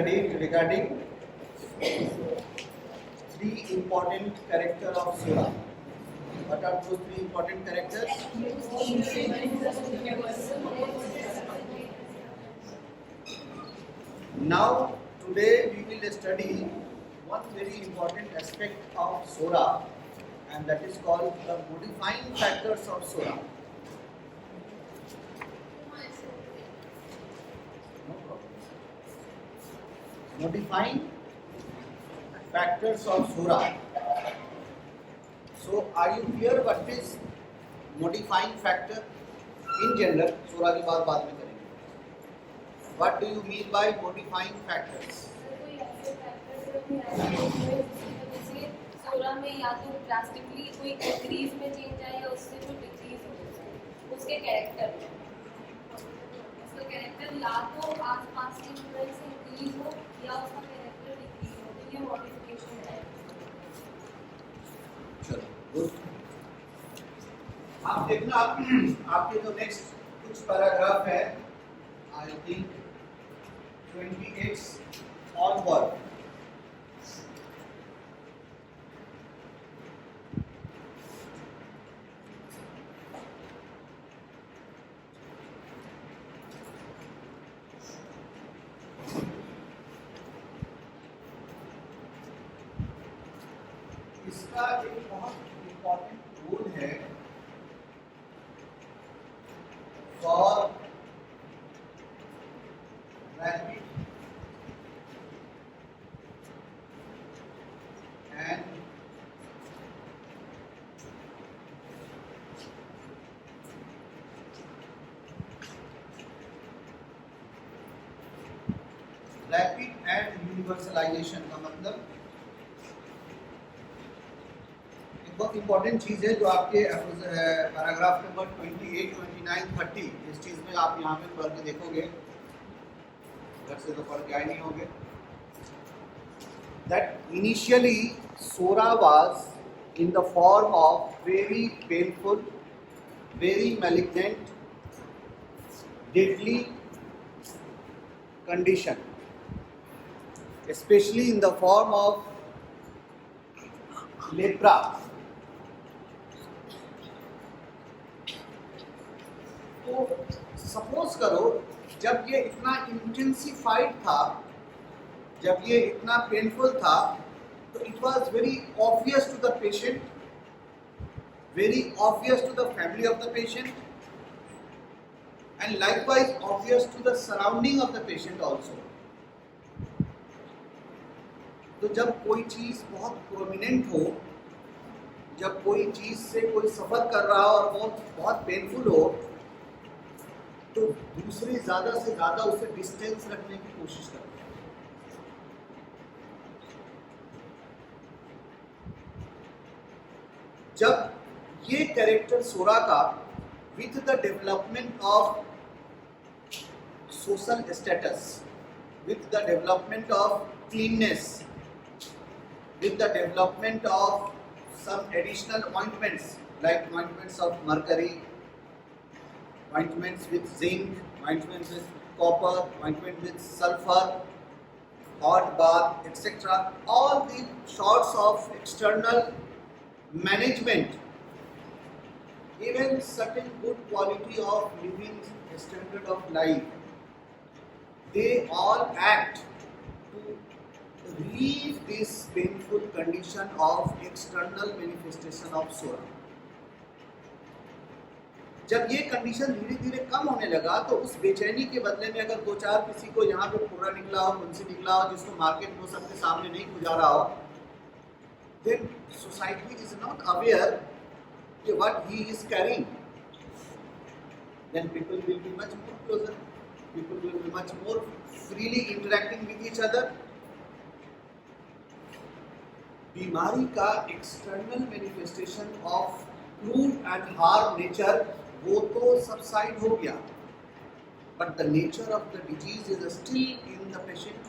studied regarding three important characters of Psora. What are those three important characters? Now, today we will study one very important aspect of Psora, and that is called the modifying factors of Psora. No problem. Modifying factors of Psora. So, are you clear what is modifying factor? In general, Psora की बात बाद में करेंगे. What do you mean by modifying factors? सोरा में या तो drastically कोई increase में चेंज आए या उससे कोई डिक्रीज हो उसके कैरेक्टर में उसका कैरेक्टर या तो आसपास की वजह से इंक्रीज हो या उसका कैरेक्टर डिक्रीज हो तो ये मॉडिफिकेशन है. चलो गुड. आप देखना आपके जो नेक्स्ट कुछ पैराग्राफ है, आई थिंक 28 onward. इसका एक बहुत इम्पोर्टेंट रूल है for rapid and rapid and universalization का मतलब एक बहुत इंपॉर्टेंट चीज है जो आपके पैराग्राफ नंबर 28, 29, 30 इस चीज में आप यहाँ पे पढ़ के देखोगे, घर से तो पढ़ के आए नहीं होंगे. That initially Psora was in the form of very painful, very malignant, deadly condition, especially in the form of lepra. तो सपोज करो जब ये इतना इंटेंसिफाइड था, जब ये इतना पेनफुल था, तो it was very obvious to the patient, very obvious to the family of the patient, and likewise obvious to the surrounding of the patient also. तो जब कोई चीज बहुत प्रोमिनेंट हो, जब कोई चीज से कोई सफर कर रहा हो और बहुत बहुत पेनफुल हो, तो दूसरे ज्यादा से ज्यादा उससे डिस्टेंस रखने की कोशिश करते हैं. जब ये कैरेक्टर सोरा का with the development of social status, with the development of cleanness, with the development of some additional ointments like ointments of mercury, ointments with zinc, ointments with copper, ointment with sulfur, hot bath, etc. All the sorts of external management, even certain good quality of living standard of life, they all act to relieve this painful condition of external manifestation of Psora. जब ये condition धीरे धीरे कम होने लगा, तो उस बेचैनी के बदले में अगर दो चार किसी को यहाँ पे पूरा निकला हो, मुंशी निकला हो, जिसको मार्केट में सबके सामने नहीं गुजारा हो, then society is not aware what he is carrying. Then people will be much more closer, people will be much more freely interacting with each other. बीमारी का एक्सटर्नल मैनिफेस्टेशन ऑफ क्रूर एंड हार्ड नेचर वो तो subside हो गया, but the nature of the disease is still in the patient.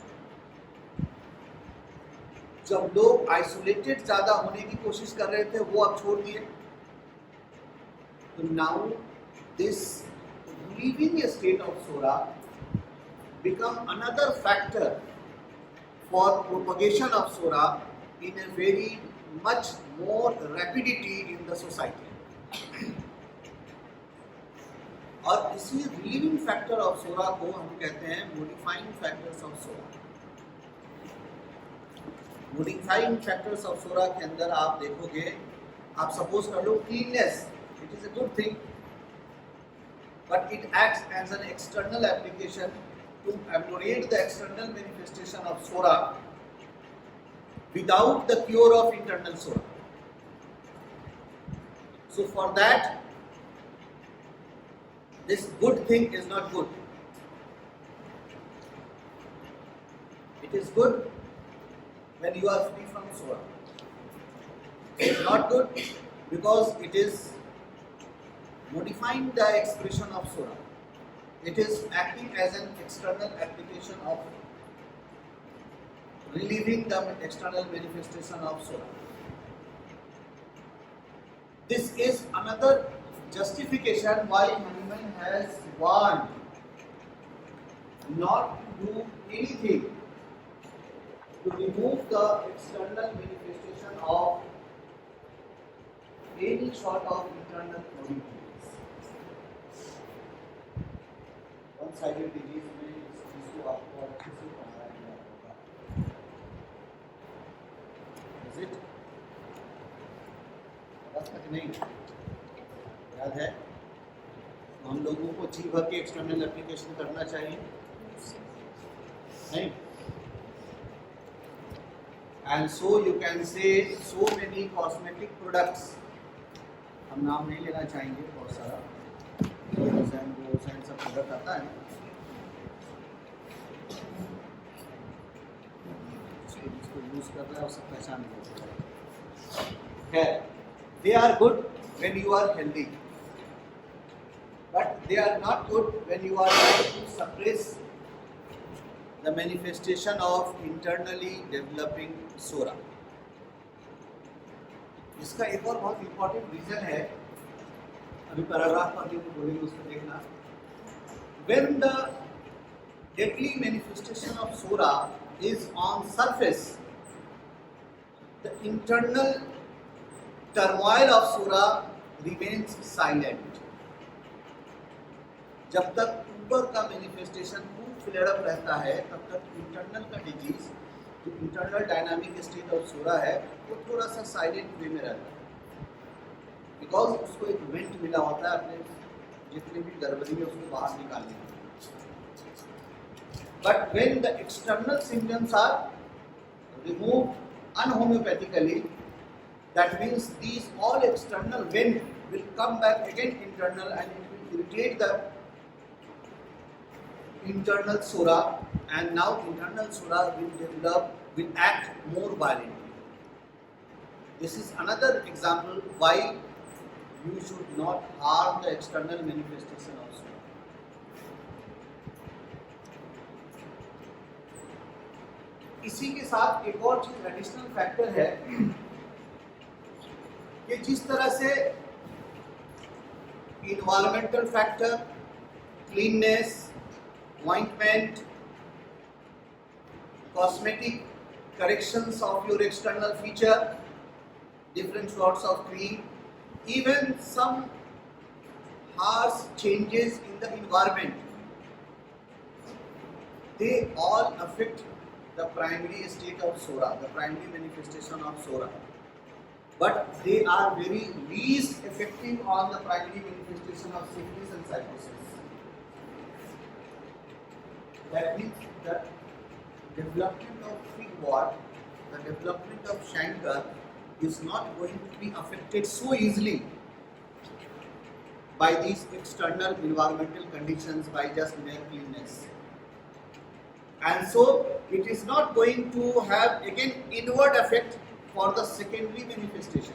जब लोग isolated ज्यादा होने की कोशिश कर रहे थे, वो अब छोड़ दिए. तो now this relieving a state of Psora become another factor for propagation of Psora in a very much more rapidity in the society. और इसी रिलीविंग फैक्टर ऑफ सोरा को हम कहते हैं modifying factors of psora. Modifying factors of psora के अंदर आप देखोगे, आप सपोज कर लो cleanness, it is a good thing, but it acts as an external application to ameliorate the external manifestation of Psora without the cure of internal Psora. So for that, this good thing is not good. It is good when you are free from Psora. It is not good because it is modifying the expression of Psora. It is acting as an external application of relieving the external manifestation of Psora. This is another justification why Hanuman has warned not to do anything to remove the external manifestation of any sort of internal molecule. One-sided disease में इसको आपको अच्छे से पढ़ाया गया होगा. Is it? बस तक नहीं याद है? हम लोगों को जी भर के एक्सटर्नल एप्लीकेशन करना चाहिए नहीं? And so you can say so many cosmetic products, हम नाम नहीं लेना चाहेंगे, बहुत सारा सब प्रोडक्ट आता है, जिसको यूज कर रहा है उससे पहचान है. They are good when you are healthy, but they are not good when you are trying to suppress the manifestation of internally developing Psora. इसका एक और बहुत इम्पोर्टेंट रीजन है, अभी पैराग्राफ पर जो बोलेंगे उसको देखना. When the deadly manifestation of Psora is on surface, the internal turmoil of Psora remains silent. जब तक ऊपर का मैनिफेस्टेशन खूब फ्लेयर अप रहता है, तब तक इंटरनल का डिजीज, जो internal dynamic state of Psora है, वो थोड़ा सा साइलेंट वे में रहता है, बिकॉज उसको एक वेंट मिला होता है अपने जितने भी गड़बड़ी है उसको बाहर निकालने के लिए. But when the external symptoms are removed unhomeopathically, that means these all external vent will come back again internal and it will irritate the internal Psora, and now internal Psora will act more violently. This is another example why you should not harm the external manifestation of Psora. इसी के साथ एक और चीज additional factor है कि जिस तरह से environmental factor, cleanness, ointment, cosmetic corrections of your external feature, different sorts of cream, even some harsh changes in the environment, they all affect the primary state of Psora, the primary manifestation of Psora. But they are very least effective on the primary manifestation of syphilis and psychosis. That means that development of figwort, the development of chancre is not going to be affected so easily by these external environmental conditions, by just mere cleanness. And so it is not going to have again inward effect for the secondary manifestation.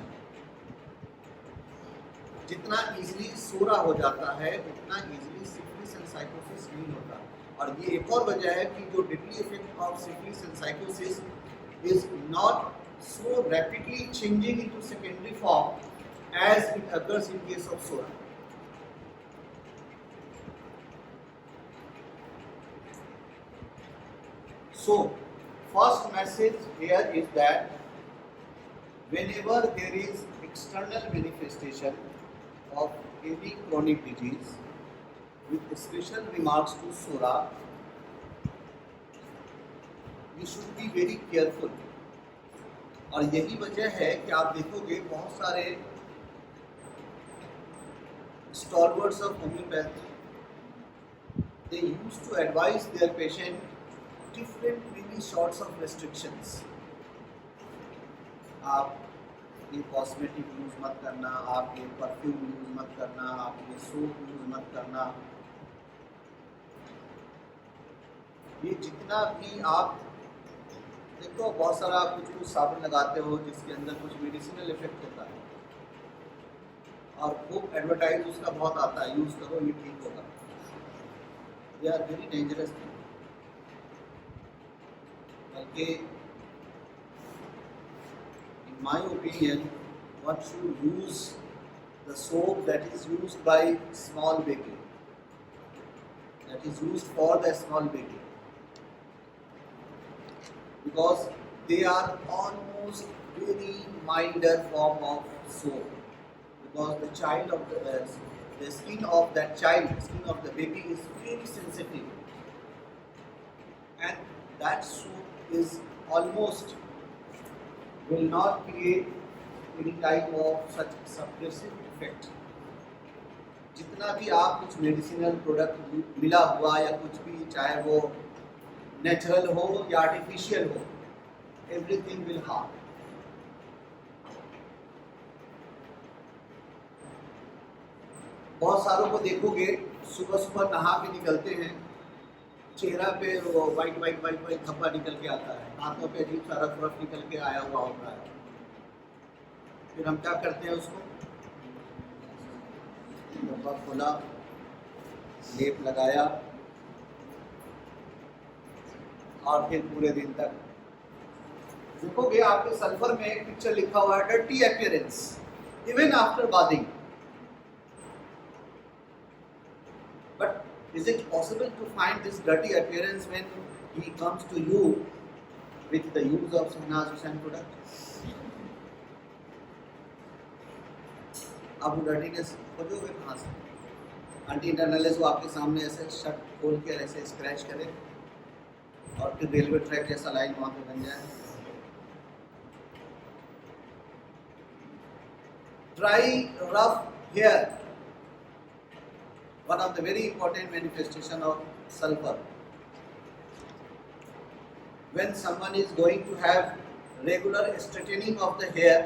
जितना easily Psora हो जाता है उतना easily syphilis and psychosis नहीं होता. और ये एक और वजह है कि जो deadly effect of syphilis and psychosis is not so rapidly changing into secondary form as it occurs in case of Psora. So, first message here is that whenever there is external manifestation of any chronic disease, with special remarks to Psora, you should be very careful. और यही वजह है कि आप देखोगे बहुत सारे stalwarts of homeopathy, they used to advise their patient different many sorts of restrictions. आप ये कॉस्मेटिक यूज मत करना, आप ये परफ्यूम यूज मत करना, आप ये सोप यूज मत करना। ये जितना भी आप देखो, बहुत सारा आप कुछ साबुन लगाते हो जिसके अंदर कुछ मेडिसिनल इफेक्ट होता है और खूब एडवर्टाइज उसका बहुत आता है, यूज करो ये ठीक होगा। They are very dangerous thing. बल्कि in my opinion, one should use the soap that is used by small baby, that is used for the small baby, because they are almost very milder form of soap, because the child of the skin of that child, skin of the baby is very sensitive, and that soap is almost will not create any type of such suppressive effect. जितना भी आप कुछ medicinal product मिला हुआ या कुछ भी, चाहे वो नेचुरल हो या आर्टिफिशियल हो, एवरीथिंग विल हार्म। बहुत सारों को देखोगे सुबह सुबह नहा के निकलते हैं, चेहरा पे वो वाइट वाइट वाइट वाइट धब्बा निकल के आता है, हाथों पे अजीब सा रफ रफ निकल के आया हुआ होता है। फिर हम क्या करते हैं, उसको धब्बा खोला, लेप लगाया और फिर पूरे दिन तक देखोगे आपके सल्फर में एक पिक्चर लिखा हुआ है, dirty appearance even after bathing. But is it possible to find this dirty appearance when he comes to you with the use of Shahnaz Hussain product? अब वो डर्टीनेस खोजोगे कहाँ से? एंटी इंटरनलिस्ट वो आपके सामने ऐसे शर्ट खोल के ऐसे स्क्रैच करे और फिर रेलवे ट्रैक जैसा लाइन वहाँ पे बन जाए। Dry, rough hair, one of the very important manifestation of sulfur. When someone is going to have regular straightening of the hair,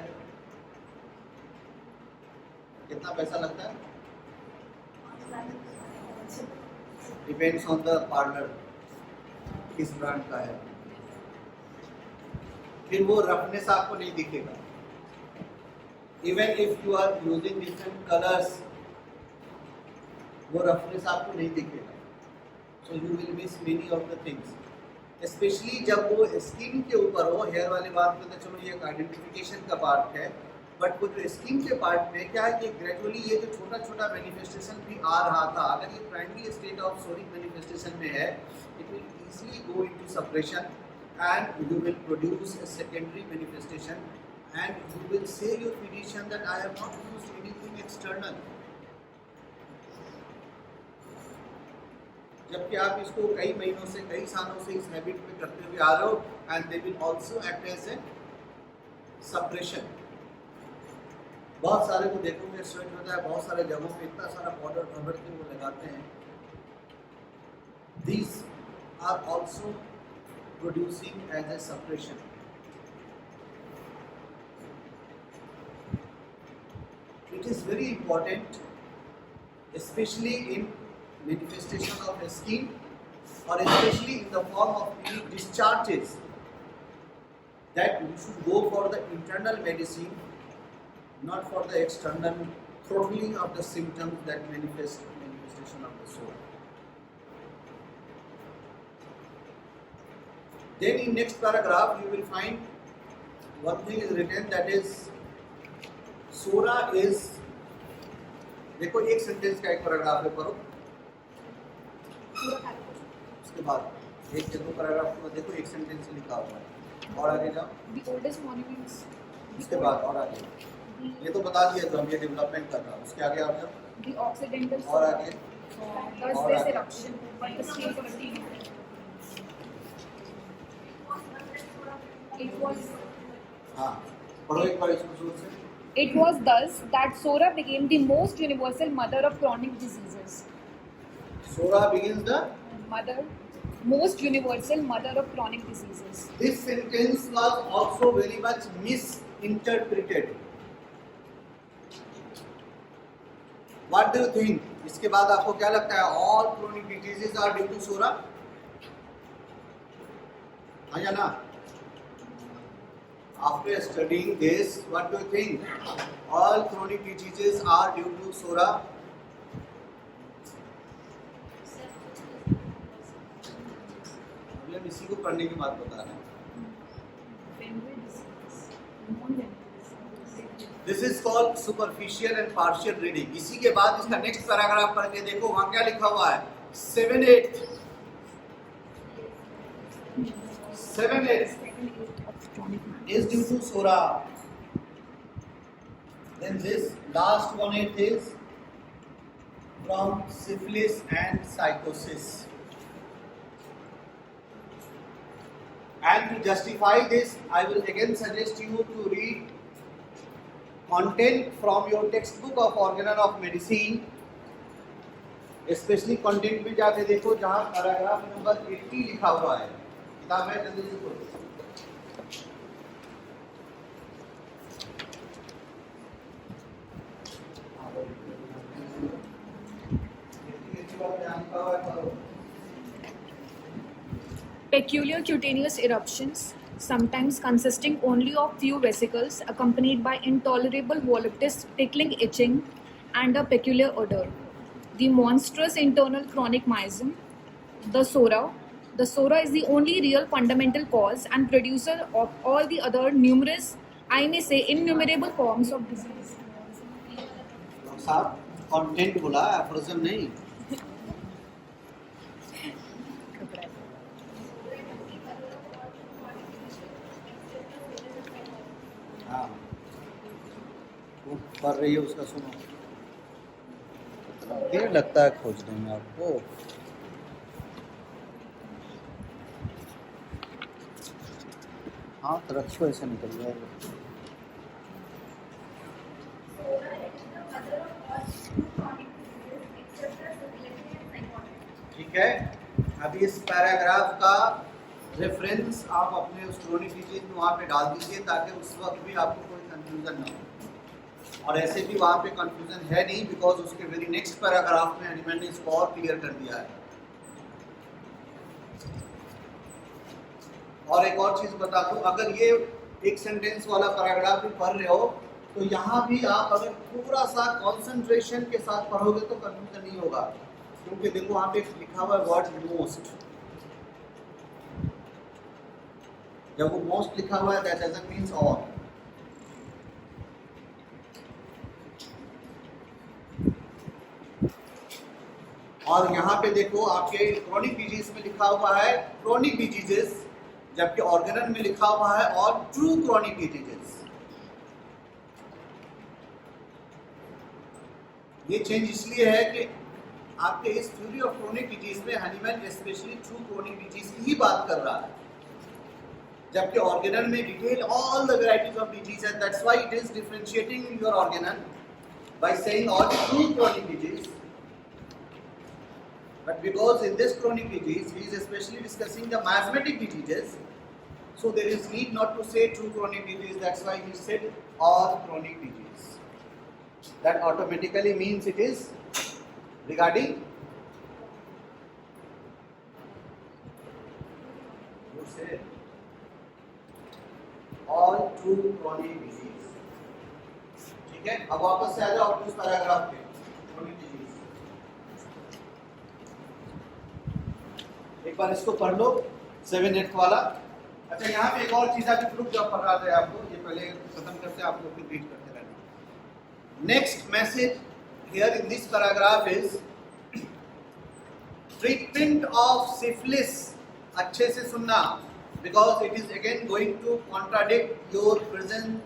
कितना पैसा लगता है? Depends on the parlor, किस ब्रांड का है। फिर वो रफनेस आपको नहीं दिखेगा। Even if you are using different colors, वो रफनेस आपको नहीं दिखेगा। So you will miss many of the things, specially जब वो स्किन के ऊपर हो। हेयर वाली बात में तो चलो ये एक आइडेंटिफिकेशन का पार्ट है, बट वो जो स्किन के पार्ट में क्या है कि ग्रेजुअली ये जो छोटा छोटा मैनिफेस्टेशन भी आ रहा था, अगर ये प्राइमरी स्टेट ऑफ सोरिक मैनिफेस्टेशन में है, it will easily go into suppression and you will produce a secondary manifestation and you will say your physician that I have not used anything external. जबकि आप इसको कई महीनों से, कई सालों से इस हैबिट में करते हुए आ रहे हो, and they will also act as a suppression. बहुत सारे को देखोगे स्वेट होता है, बहुत सारे जगहों पे इतना सारा पाउडर रगड़ के वो लगाते हैं। These are also producing as a suppression. It is very important, especially in manifestation of skin or especially in the form of any discharges, that you should go for the internal medicine, not for the external throttling of the symptoms that manifestation of the soul. Then in next paragraph you will find one thing is written, that is Psora is, देखो एक sentence का एक paragraph में पढ़ो, उसके बाद एक दो पैराग्राफ में देखो एक सेंटेंस लिखा लिखा हुआ है। और आगे जाओ, The oldest monuments. उसके बाद और आगे, ये तो बता दिया जो हम ये डेवलपमेंट कर रहा हूँ, उसके आगे आप जाओ The Occidental. और आगे Thus और this आगे। eruption, but the state continued. It was. हाँ पढ़ो एक बार इसको शुरू से। It was thus that Psora became the most universal mother of chronic diseases. Psora begins the Most universal mother of chronic diseases. This sentence was also very much misinterpreted. What do you think? इसके बाद आपको क्या लगता है? All chronic diseases are due to Psora? हाँ या ना? After studying this, what do you think? All chronic diseases are due to Psora? अभी हम इसी को पढ़ने की बात बता रहे हैं। This is called superficial and partial reading. इसी के बाद इसका नेक्स्ट पैराग्राफ पढ़ के देखो, वहाँ क्या लिखा हुआ है? 7/8 is due to Psora. Then this last 1/8 is from syphilis and psychosis. And to justify this, I will again suggest you to read content from your textbook of organon of medicine. Especially content में जाके देखो जहाँ paragraph number 80 लिखा हुआ है। किताब है, जल्दी से खोलो। Peculiar cutaneous eruptions, sometimes consisting only of few vesicles, accompanied by intolerable voluptuous tickling, itching, and a peculiar odor. The monstrous internal chronic miasm, the Psora. The Psora is the only real fundamental cause and producer of all the other numerous, I may say innumerable forms of disease. साहब content बोला, aphorism नहीं। हाँ वो कर रही है, उसका सुनो। कितना देर लगता है खोजने में आपको? हाँ तो रखो, ऐसे निकल जाएगा। ठीक है, अभी इस पैराग्राफ का रेफरेंस आप अपने उस क्रोनिक डिजीज में वहाँ पे डाल दीजिए, ताकि उस वक्त भी आपको कोई कंफ्यूजन ना हो। और ऐसे भी वहाँ पे कंफ्यूजन है नहीं, बिकॉज उसके वेरी नेक्स्ट पैराग्राफ में एनिमल ने इसको और क्लियर कर दिया है। और एक और चीज़ बता दूँ, अगर ये एक सेंटेंस वाला पैराग्राफ भी पढ़ रहे हो तो यहाँ भी आप अगर थोड़ा सा कॉन्सेंट्रेशन के साथ पढ़ोगे तो कंफ्यूजन नहीं होगा, क्योंकि देखो वहाँ पे लिखा हुआ है वर्ड मोस्ट। जब वो मोस्ट लिखा हुआ है, दैट डजंट मीन्स ऑल। और यहाँ पे देखो आपके क्रोनिक डिजीज में लिखा हुआ है क्रोनिक डिजीजेस, जबकि ऑर्गेनल में लिखा हुआ है और ट्रू क्रोनिक डिजीजेस। ये चेंज इसलिए है कि आपके इस थ्योरी ऑफ क्रोनिक डिजीज में Hahnemann specially true chronic disease की ही बात कर रहा है, जबकि ऑर्गेनल में detail all the varieties of disease है। That's why it is differentiating in your Organon by saying all true chronic disease. But because in this chronic disease, he is especially discussing the miasmatic diseases, so there is need not to say true chronic disease. That's why he said all chronic disease. That automatically means it is regarding you say all true chronic disease. ठीक है, अब वापस से आ जाओ उस paragraph पे chronic disease। एक बार इसको पढ़ लो 7/8 वाला। अच्छा, यहाँ पे एक और चीज अभी प्रूफ जब पढ़ रहा था आपको, ये पहले खत्म करते आप लोग फिर रीड करते रहना। Next message here in this paragraph is treatment of syphilis. अच्छे से सुनना, because it is again going to contradict your present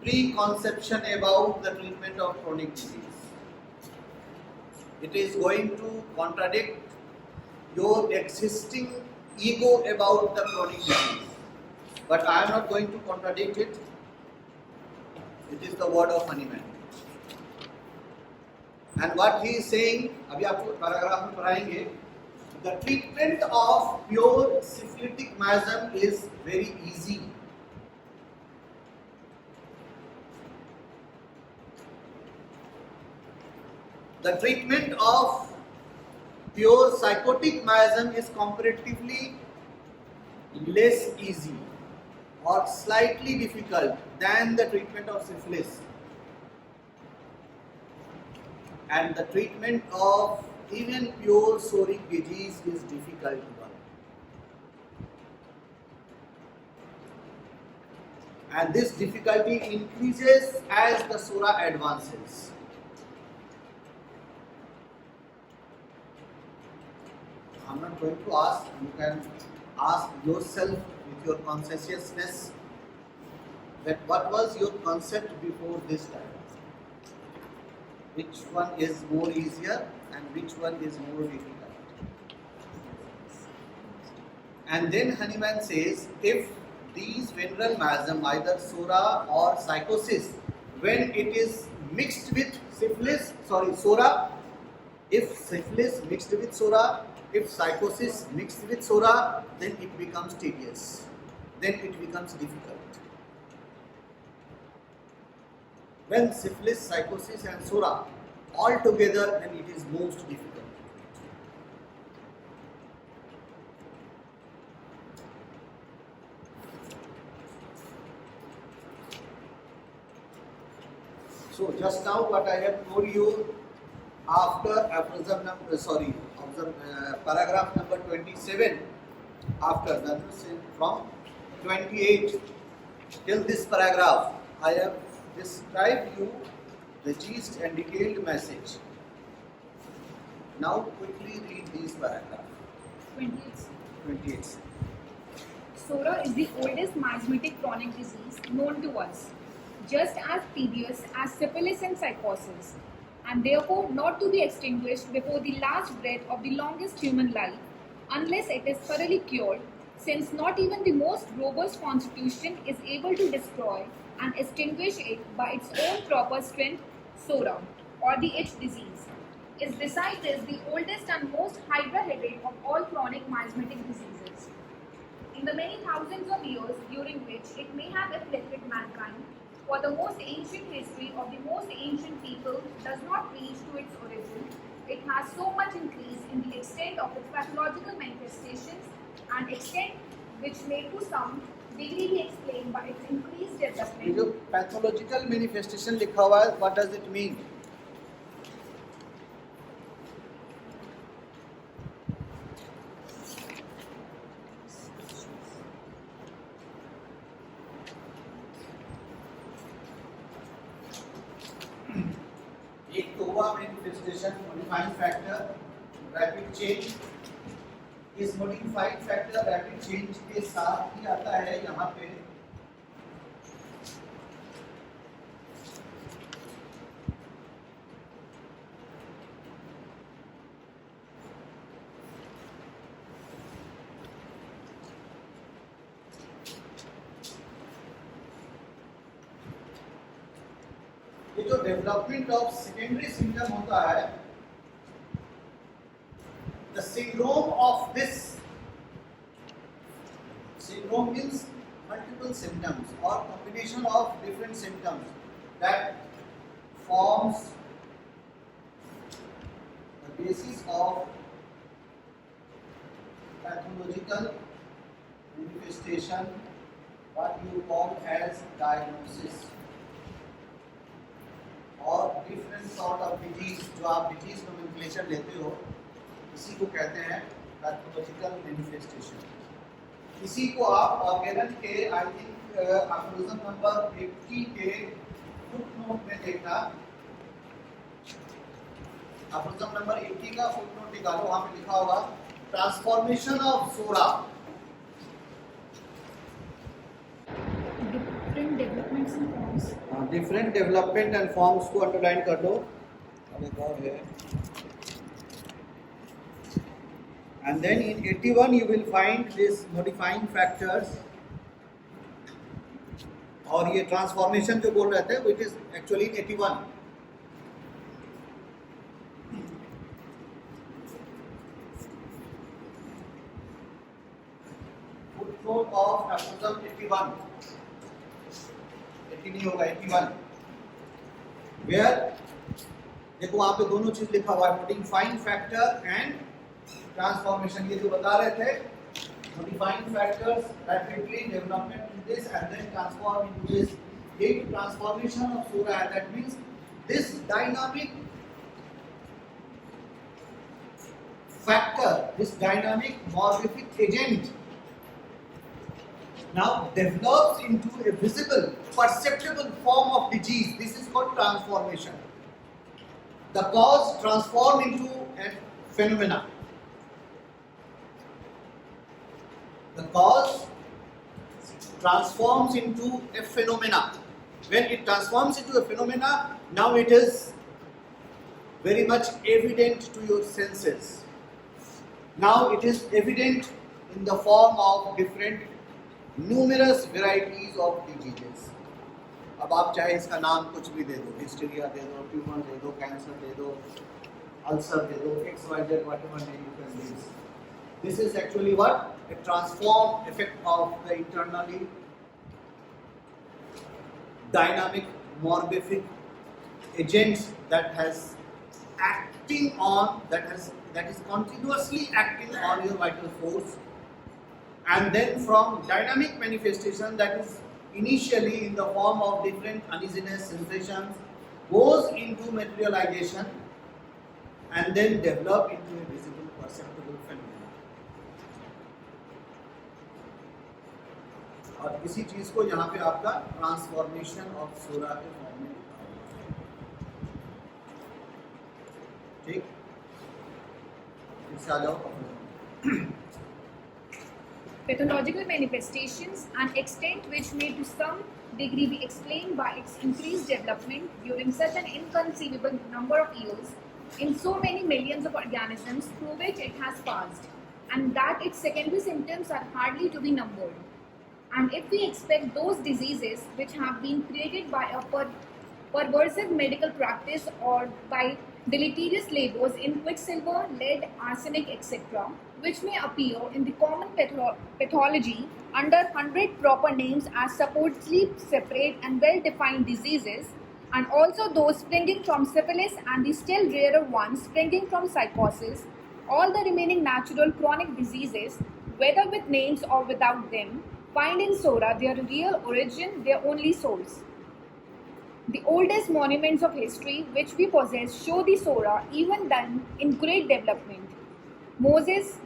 preconception about the treatment of chronic disease. It is going to contradict your existing ego about the chronic disease. But I am not going to contradict it. It is the word of Honeyman. And what he is saying, अभी आपको paragraph में पढ़ाएंगे, the treatment of pure syphilitic miasm is very easy. The treatment of pure psychotic miasm is comparatively less easy or slightly difficult than the treatment of syphilis. And the treatment of even pure psoric disease is difficult one. And this difficulty increases as the Psora advances. I'm not going to ask, you can ask yourself with your consciousness that what was your concept before this time? Which one is more easier and which one is more difficult? And then Honeyman says, if these venereal miasm, either Psora or psychosis, when it is mixed with syphilis, Psora, if syphilis mixed with Psora, if psychosis mixed with Psora, then it becomes tedious, then it becomes difficult. When syphilis, psychosis and Psora all together, then it is most difficult. So just now what I have told you after aphorism number, paragraph number 27, after that is from 28 till this paragraph, I have described you the gist and detailed message. Now quickly read these paragraphs. 28. Psora is the oldest miasmatic chronic disease known to us, just as tedious as syphilis and psychosis, and therefore not to be extinguished before the last breath of the longest human life, unless it is thoroughly cured, since not even the most robust constitution is able to destroy and extinguish it by its own proper strength. Psora, or the itch disease, is besides this the oldest and most hydra-headed of all chronic miasmatic diseases. In the many thousands of years during which it may have afflicted mankind, for the most ancient history of the most ancient people does not reach to its origin, it has so much increased in the extent of its pathological manifestations, and extent which may to some degree be explained by its increased ये development. जो pathological manifestation लिखा हुआ है, what does it mean? एक तो हुआ manifestation, modifying factor, rapid change. इस modifying factor rapid change के साथ ही आता है यहाँ पे ये जो डेवलपमेंट ऑफ सेकेंडरी सिम्टम होता है, the syndrome of this syndrome means multiple symptoms or combination of different symptoms that forms the basis of pathological manifestation, what you call as diagnosis, और डिफरेंट सॉर्ट ऑफ डिजीज, जो आप disease nomenclature लेते हो, इसी को कहते हैं pathological manifestation. इसी को आप ऑर्गेनन के आई थिंक एफोरिज्म नंबर 80 के फुटनोट में देखना. एफोरिज्म नंबर 80 का फुटनोट निकालो, वहाँ पे लिखा होगा transformation of Psora. Different developments and forms. Different development and forms को underline कर दो. And then in 81 you will find this modifying factors. और ये ट्रांसफॉर्मेशन जो बोल रहे थे which is actually in 81. Footnote of aphorism 81. 80 नहीं होगा 81. Where देखो वहाँ पे दोनों चीज लिखा हुआ है modifying factor and transformation. ये जो बता रहे थे modifying factors rapidly development in this and then transform into this. ये transformation of Psora है. That means this dynamic factor, this dynamic morphic agent now develops into a visible, perceptible form of disease. This is called transformation. The cause transforms into a phenomena. The cause transforms into a phenomena. When it transforms into a phenomena, now it is very much evident to your senses. Now it is evident in the form of different numerous varieties of diseases. अब आप चाहे इसका नाम कुछ भी दे दो, hysteria दे दो, tumour दे दो, कैंसर दे दो, अल्सर दे दो, XYZ, whatever name you can use. This is actually what? A transform effect of the internally dynamic morphic agents that has acting on, that is continuously acting on your vital force, and then from dynamic manifestation that is initially in the form of different uneasiness sensations goes into materialization and then develop into a visible perceptible phenomenon. और इसी चीज को यहाँ पे आपका transformation of psora के form में ठीक इससे आ जाओ. Pathological manifestations, an extent which may to some degree be explained by its increased development during such an inconceivable number of years in so many millions of organisms through which it has passed, and that its secondary symptoms are hardly to be numbered. And if we expect those diseases which have been created by a perversive medical practice or by deleterious labors in quicksilver, lead, arsenic, etc., which may appear in the common pathology under 100 proper names as supposedly separate and well-defined diseases, and also those springing from syphilis and the still rarer ones springing from psychosis, all the remaining natural chronic diseases, whether with names or without them, find in Psora their real origin, their only source. The oldest monuments of history which we possess show the Psora even then in great development. Moses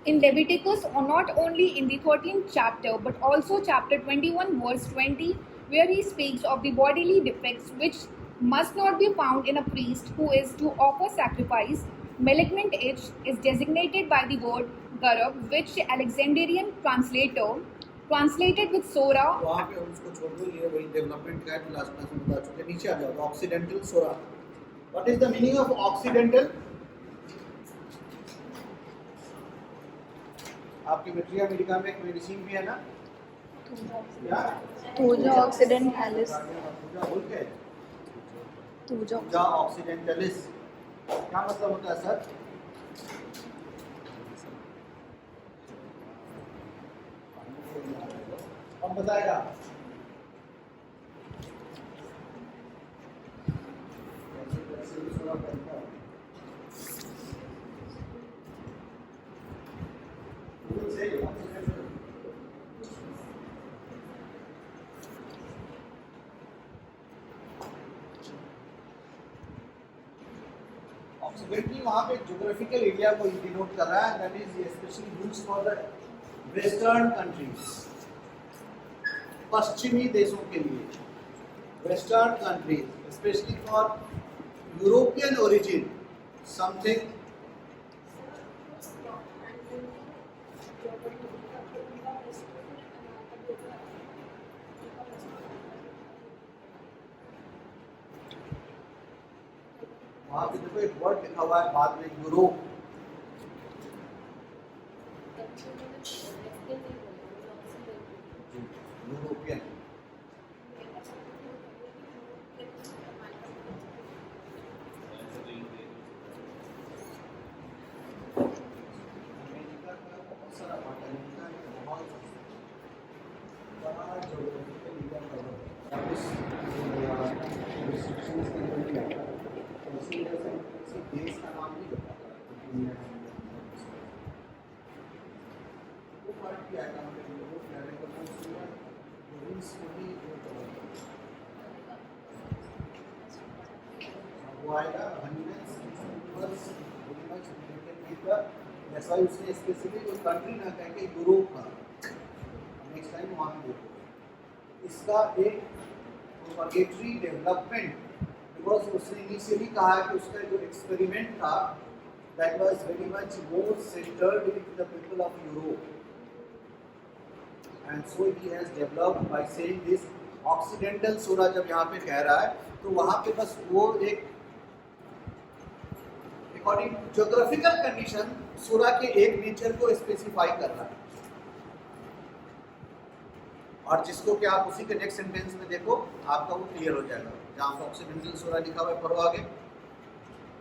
in Leviticus, or not only in the 13th chapter but also chapter 21 verse 20, where he speaks of the bodily defects which must not be found in a priest who is to offer sacrifice. Malignant itch is designated by the word garab, which Alexandrian translator translated with Psora. वहाँ पे उसको छोड़ दो, ये वही development का है, last class में बता चुके. नीचे आ जाओ. Occidental psora. What is the meaning of occidental? आपकी मेट्रिया मेडिका में एक मेडिसिन भी है ना? Thuja occidentalis. Thuja occidentalis. क्या मतलब होता है सर? अब बताएगा. ऑक्सीडेंटली वहाँ पे ज्योग्राफिकल एरिया को डिनोट कर रहा है. That is specially used for the western countries. पश्चिमी देशों के लिए western countries, specially for European origin, something वहां पे देखो एक वर्ड लिखा हुआ है बाद में यूरोप यूरोपियन अमेरिका का बहुत सारा पार्ट है अमेरिका में बहुत बड़ा ज्योग्राफिकल एरिया कवर है रिस्ट्रिक्शंस के अंदर नहीं आता तो इसी वजह से किसी देश का नाम नहीं बताता दुनिया वो पार्ट भी आएगा मतलब यूरोप अमेरिका में पूरा प्रोविंस में भी वो आएगा 160 words very much related with the that's why उसने स्पेसिफिक कोई कंट्री ना कह के यूरोप का नेक्स्ट टाइम वहां पे देखो इसका एक प्रोपगेटरी डेवलपमेंट बिकॉज उसने इनिशियली कहा कि उसका जो एक्सपेरिमेंट था that was very much more centred with the people of Europe and so he has developed by saying this occidental psora जब यहाँ पे कह रहा है तो वहाँ पे बस वो एक अकॉर्डिंग टू ज्योग्राफिकल कंडीशन सोरा के एक नेचर को स्पेसिफाई कर रहा है और जिसको कि आप उसी के नेक्स्ट सेंटेंस में देखो आपका वो क्लियर हो जाएगा जहाँ पे ऑक्सीडेंटल सोरा लिखा हुआ है पढ़ो आगे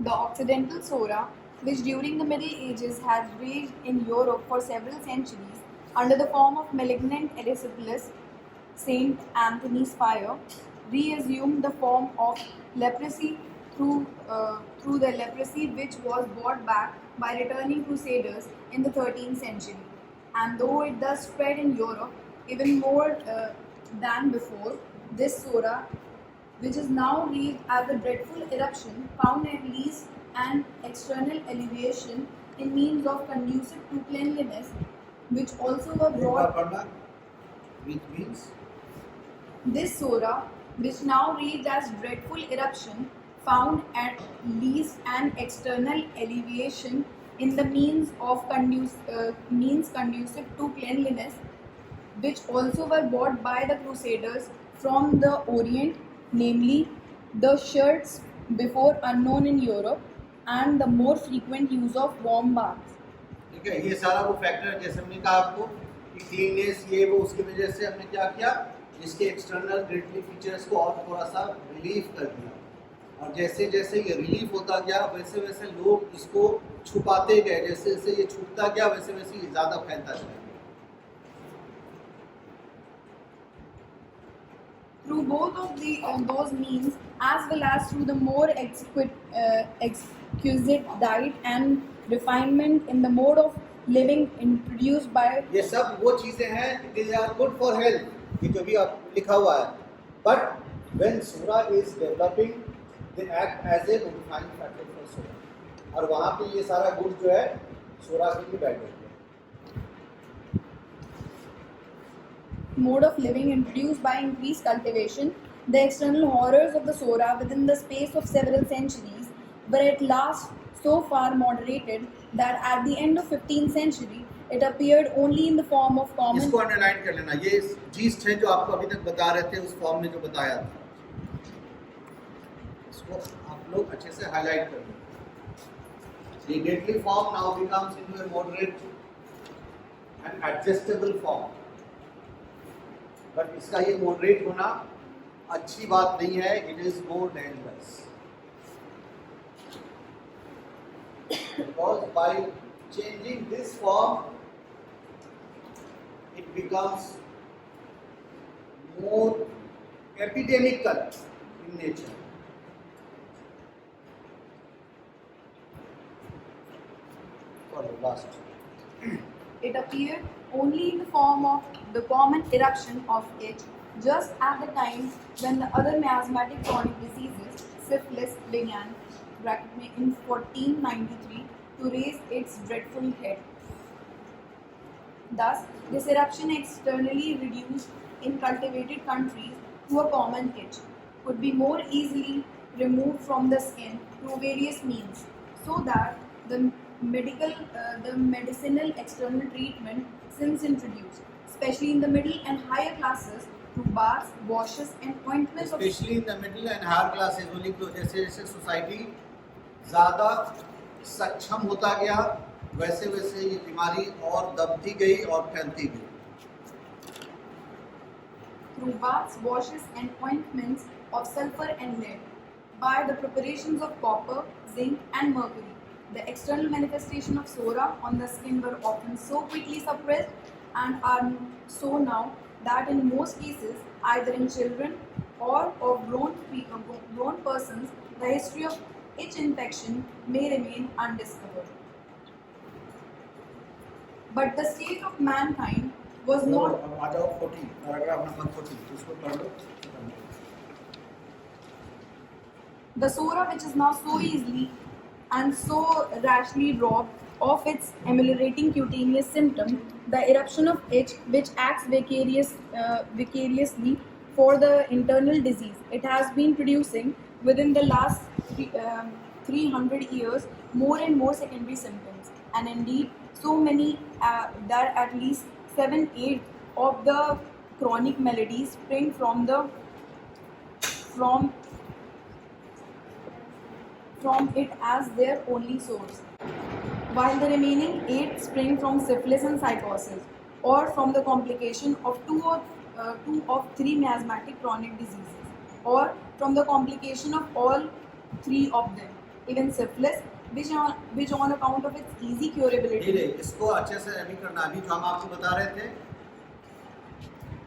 The Occidental Sora, which during the Middle Ages had raged in Europe for several centuries under the form of malignant erysipelas, Saint Anthony's fire, reassumed the form of leprosy through the leprosy which was brought back by returning crusaders in the 13th century. And though it thus spread in Europe even more than before, this Sora, which is now read as a dreadful eruption, found at least an external alleviation in means of conducive to cleanliness, which also were brought. which means This Sora, which now reads as dreadful eruption, found at least an external alleviation in the means conducive to cleanliness, which also were brought by the Crusaders from the Orient, namely the shirts before unknown in Europe and the more frequent use of warm baths. ठीक है ये सारा वो factor जैसे हमने कहा आपको कि क्लीननेस ये वो उसकी वजह से हमने क्या किया इसके एक्सटर्नल ग्रेटली फीचर्स को और थोड़ा सा रिलीफ कर दिया और जैसे जैसे ये रिलीफ होता गया वैसे वैसे लोग इसको छुपाते गए जैसे जैसे ये छुपता गया वैसे वैसे ये ज़्यादा फैलता चला गया Through both of those means, as well as through the more exquisite diet and refinement in the mode of living introduced by ये सब वो चीज़ें हैं they are good for health ये जो भी आप लिखा हुआ है but when psora is developing they act as a modifying factor for psora और वहाँ पे ये सारा गुड जो है सूरा के लिए बैठ गया mode of living introduced by increased cultivation, the external horrors of the Sora within the space of several centuries were at last so far moderated that at the end of 15th century it appeared only in the form of common. इसको underline कर लेना ये चीज है जो आपको अभी तक बता रहे थे उस फॉर्म में जो बताया था इसको आप लोग अच्छे से हाईलाइट कर लें The deadly form now becomes into a moderate and adjustable form. But इसका ये मॉडरेट होना अच्छी बात नहीं है it is more dangerous because by changing this form it becomes more epidemical in nature for the last It appeared only in the form of the common eruption of it, just at the time when the other miasmatic chronic diseases, syphilis, began in 1493 to raise its dreadful head. Thus, this eruption externally reduced in cultivated countries to a common itch could be more easily removed from the skin through various means. so that the medicinal external treatment since introduced, especially in the middle and higher classes, through baths, washes, and ointments of especially in the middle and higher classes only, तो जैसे जैसे society ज़्यादा सक्षम होता गया वैसे वैसे ये बीमारी और दबती गई और फैलती गई. through baths, washes, and ointments of sulfur and lead, by the preparations of copper, zinc, and mercury. The external manifestation of Psora on the skin were often so quickly suppressed and are so now that in most cases, either in children or of grown persons, the history of itch infection may remain undiscovered. But the state of mankind was not. अब आ जाओ 14, paragraph number 14, उसको पढ़ लो. The Psora, which is now so easily and so rashly robbed of its ameliorating cutaneous symptom, the eruption of itch, which acts vicariously for the internal disease, it has been producing within the last 300 years more and more secondary symptoms, and indeed so many that at least 7-8 of the chronic maladies spring from it as their only source, while the remaining 8 spring from syphilis and psychosis, or from the complication of two of three miasmatic chronic diseases, or from the complication of all 3 of them, even syphilis, which on account of its easy curability. धीरे इसको अच्छे से अभी करना. अभी जो हम आपको बता रहे थे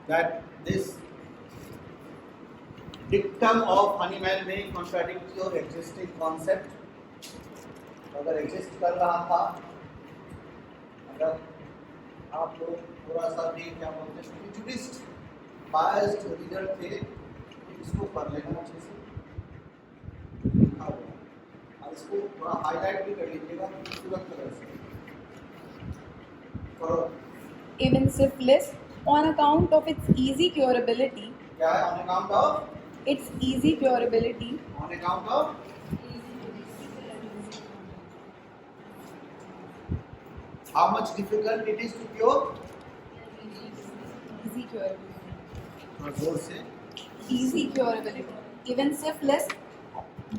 that this dictum of Hahnemann may contradict your existing concept. अगर exist कर रहा था, अगर आप लोग थोड़ा सा भी क्या बोलते हैं prejudiced, biased रीडर थे, इसको पढ़ लेना अच्छे से. और इसको थोड़ा हाईलाइट भी कर लीजिएगा खूबसूरत तरह से. करो. Even syphilis, on account of its easy curability, क्या है? On account of its easy curability, on account of how much difficult it is to cure. easy curability. थोड़ा जोर से. Easy curability. Even syphilis,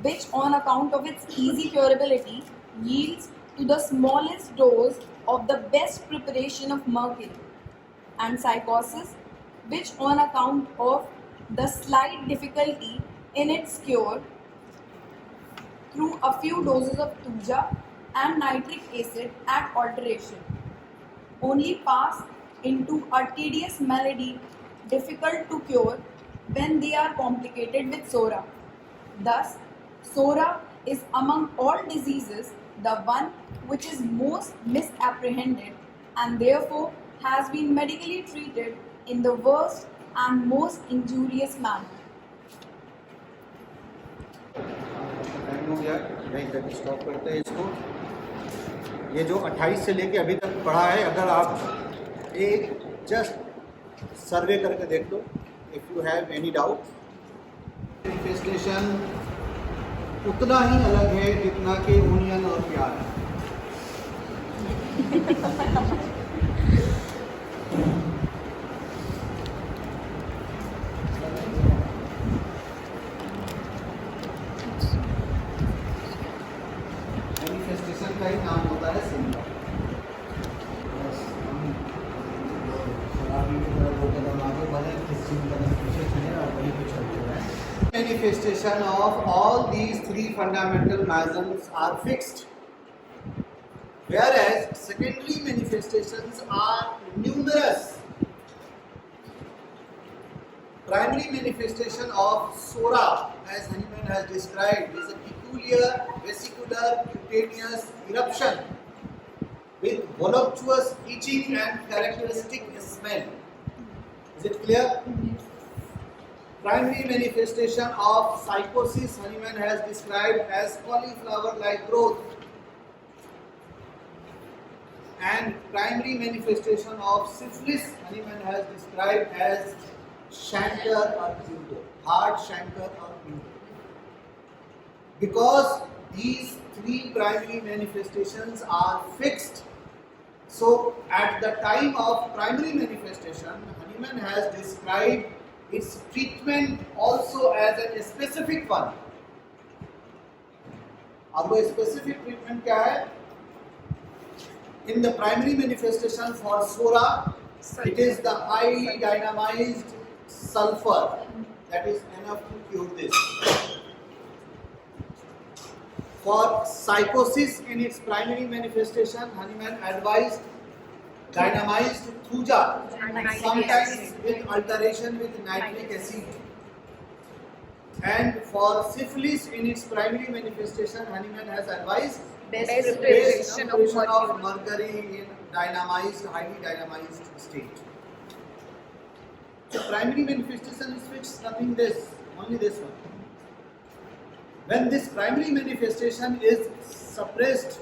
which on account of its easy curability yields to the smallest dose of the best preparation of mercury, and psychosis, which on account of the slight difficulty in its cure through a few doses of tuja and nitric acid at alteration, only pass into a tedious malady difficult to cure when they are complicated with Psora. Thus, Psora is among all diseases the one which is most misapprehended and therefore has been medically treated in the worst and most injurious manner. Time हो गया, यहीं तक stop करते हैं इसको. ये जो 28 से लेके अभी तक पढ़ा है, अगर आप एक जस्ट सर्वे करके देख लो, if you have any doubt. Manifestation उतना ही अलग है जितना कि ओनियन और प्याज. मैनिफेस्टेशन का ही नाम होता है सिम्टम. बस हम शराबी की तरह दो कदम आगे बढ़े, किस चीज का पीछे चले और वही पे चलते रहे. Manifestation of all these 3 fundamental miasms are fixed, whereas secondary manifestations are numerous. Primary manifestation of Psora, as Hahnemann has described, is a peculiar vesicular cutaneous eruption with voluptuous itching and characteristic smell. Is it clear? Primary manifestation of psychosis, Hahnemann has described as cauliflower-like growth, and primary manifestation of syphilis, Hahnemann has described as chancre or pudor, hard chancre or pudor. Because these three primary manifestations are fixed. So at the time of primary manifestation, Hahnemann has described its treatment also as a specific one. अब वो specific treatment क्या है? In the primary manifestation for Psora, it is the highly dynamized sulfur that is enough to cure this. For psychosis in its primary manifestation, Hahnemann advised dynamized thuja, sometimes with alteration with nitric acid. And for syphilis in its primary manifestation, Hahnemann has advised Best preparation preparation of mercury in dynamized, highly dynamized state. So primary manifestation is fixed, nothing this, only this one. When this primary manifestation is suppressed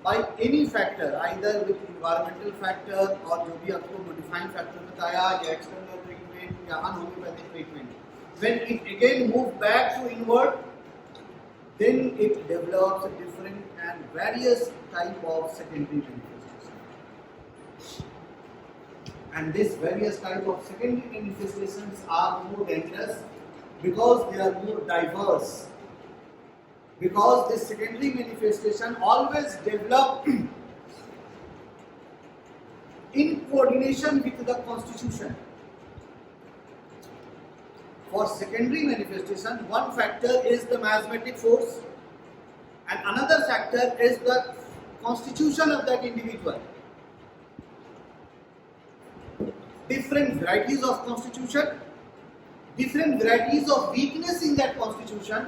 by any factor, either with environmental factor or जो भी आपको modifying factor बताया या external treatment या unhomeopathic treatment, when it again moves back to inward, then it develops a different and various type of secondary manifestation. And these various type of secondary manifestations are more dangerous because they are more diverse. Because this secondary manifestation always develop in coordination with the constitution. For secondary manifestation, one factor is the miasmatic force and another factor is the constitution of that individual. Different varieties of constitution, different varieties of weakness in that constitution,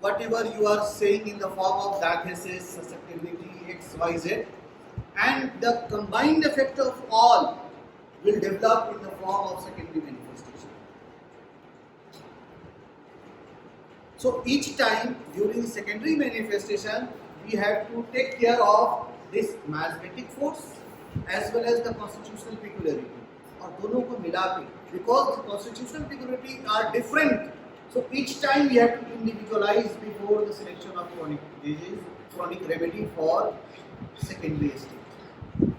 whatever you are saying in the form of diathesis, susceptibility, X, Y, Z, and the combined effect of all will develop in the form of secondary manifestation. So each time during secondary manifestation, we have to take care of this miasmatic force as well as the constitutional peculiarity. और दोनों को मिला के, because the constitutional peculiarity are different, so each time we have to individualize before the selection of chronic disease, chronic remedy for secondary state.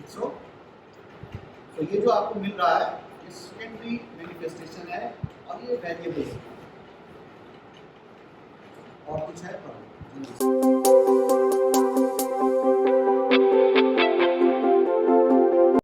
So ये जो आपको मिल रहा है, ये सेकेंडरी मैनिफेस्टेशन है और ये वेरिएबल्स है। और कुछ है प्रॉब्लम?